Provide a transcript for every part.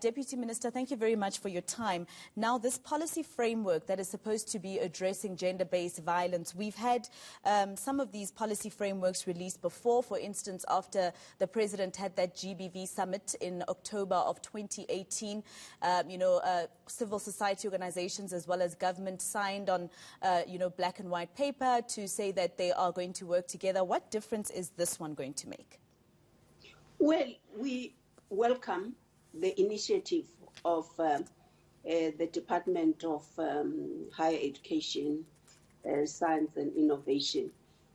Deputy Minister, thank you very much for your time. Now, this policy framework that is supposed to be addressing gender-based violence, we've had some of these policy frameworks released before, for instance, after the President had that GBV summit in October of 2018. Civil society organizations as well as government signed on, black and white paper to say that they are going to work together. What difference is this one going to make? Well, we welcome the initiative of the Department of Higher Education, Science and Innovation,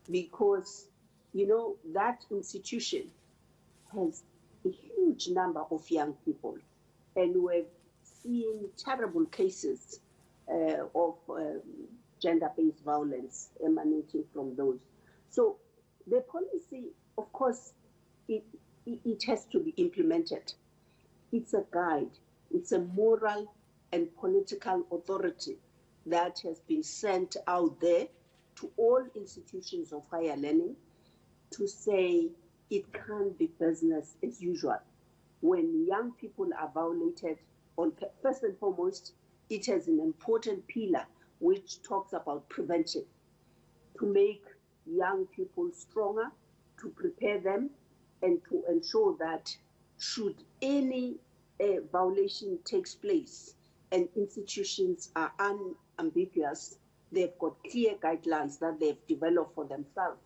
because, that institution has a huge number of young people, and we're seeing terrible cases of gender-based violence emanating from those. So the policy, of course, it has to be implemented. It's a guide. It's a moral and political authority that has been sent out there to all institutions of higher learning to say it can't be business as usual. When young people are violated, first and foremost, it has an important pillar which talks about prevention, to make young people stronger, to prepare them, and to ensure that should any violation takes place and institutions are unambiguous, they've got clear guidelines that they've developed for themselves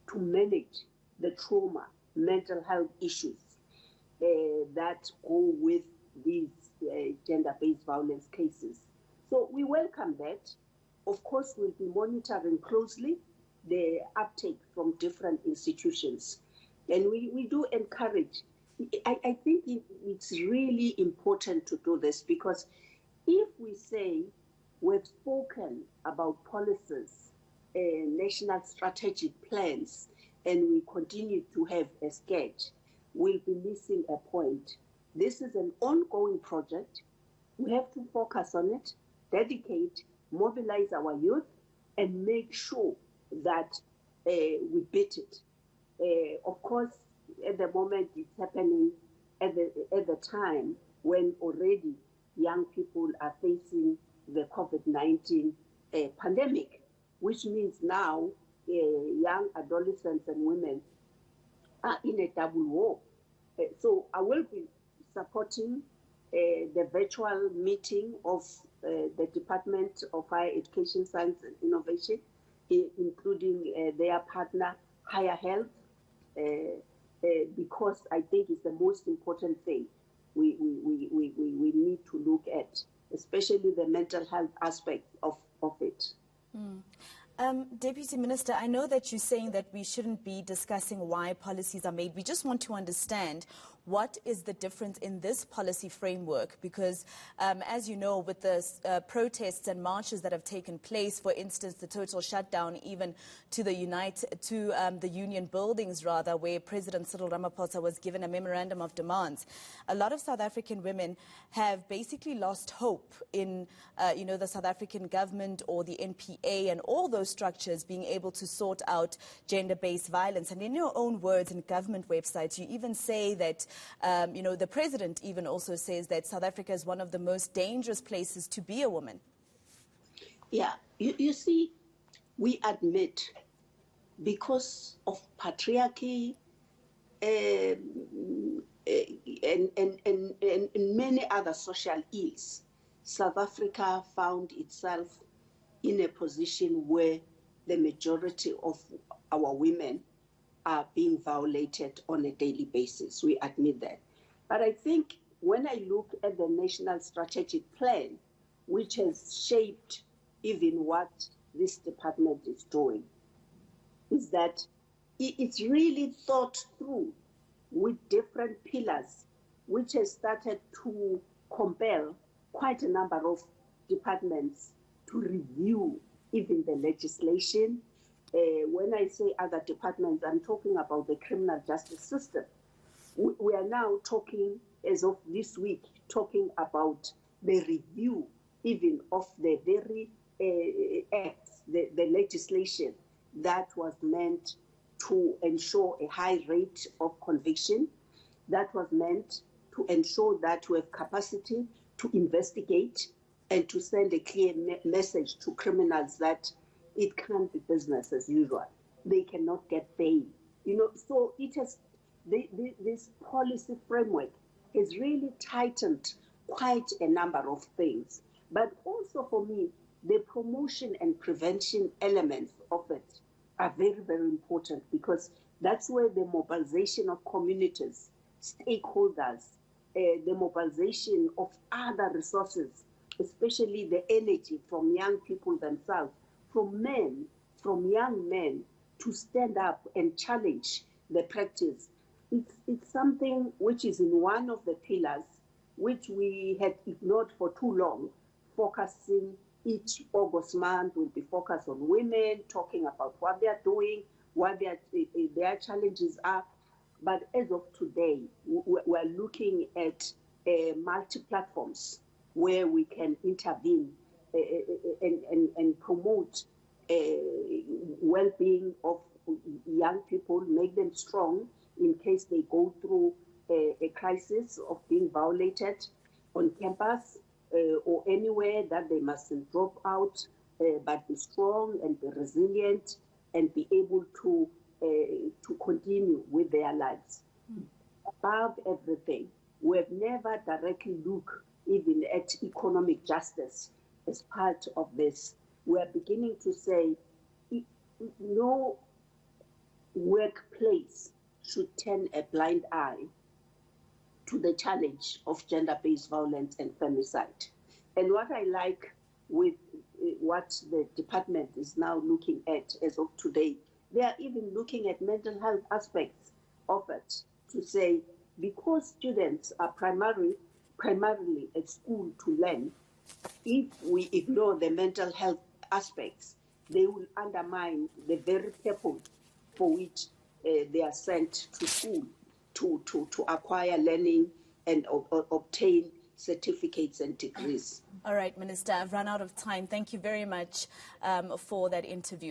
to manage the trauma, mental health issues that go with these gender-based violence cases. So we welcome that. Of course, we'll be monitoring closely the uptake from different institutions. And we do encourage. I think it's really important to do this, because if we say we've spoken about policies, national strategic plans, and we continue to have a sketch, we'll be missing a point. This is an ongoing project. We have to focus on it, dedicate, mobilize our youth, and make sure that we beat it. Of course, at the moment, it's happening at the time when already young people are facing the COVID-19 pandemic, which means now young adolescents and women are in a double war. So I will be supporting the virtual meeting of the Department of Higher Education, Science and Innovation, including their partner, Higher Health, because I think it's the most important thing we need to look at, especially the mental health aspect of it. Deputy Minister, I know that you're saying that we shouldn't be discussing why policies are made. We just want to understand what is the difference in this policy framework, because as you know, with the protests and marches that have taken place, for instance, the total shutdown even to the union buildings, rather, where President Cyril Ramaphosa was given a memorandum of demands. A lot of South African women have basically lost hope in the South African government or the NPA and all those structures being able to sort out gender-based violence. And in your own words in government websites, you even say that, the president even also says that South Africa is one of the most dangerous places to be a woman. Yeah, you see, we admit because of patriarchy and many other social ills, South Africa found itself in a position where the majority of our women are being violated on a daily basis. We admit that. But I think when I look at the National Strategic Plan, which has shaped even what this department is doing, is that it's really thought through with different pillars, which has started to compel quite a number of departments to review even the legislation. When I say other departments, I'm talking about the criminal justice system. We are now talking, as of this week, talking about the review even of the very acts, the legislation that was meant to ensure a high rate of conviction, that was meant to ensure that we have capacity to investigate and to send a clear message to criminals that it can't be business as usual. They cannot get bail. So it has, this policy framework has really tightened quite a number of things. But also for me, the promotion and prevention elements of it are very, very important, because that's where the mobilization of communities, stakeholders, the mobilization of other resources, especially the energy from young people themselves, from young men, to stand up and challenge the practice. It's something which is in one of the pillars which we had ignored for too long, focusing each August month will be focused on women, talking about what they are doing, what their challenges are. But as of today, we're looking at multi-platforms where we can intervene and promote well-being of young people, make them strong in case they go through a crisis of being violated on campus or anywhere, that they mustn't drop out, but be strong and be resilient and be able to continue with their lives. Above everything, we have never directly looked even at economic justice as part of this. We are beginning to say no workplace should turn a blind eye to the challenge of gender-based violence and femicide. And what I like with what the department is now looking at as of today, they are even looking at mental health aspects of it, to say, because students are primarily at school to learn, if we ignore the mental health aspects, they will undermine the very purpose for which they are sent to school, to acquire learning and obtain certificates and degrees. All right, Minister, I've run out of time. Thank you very much for that interview.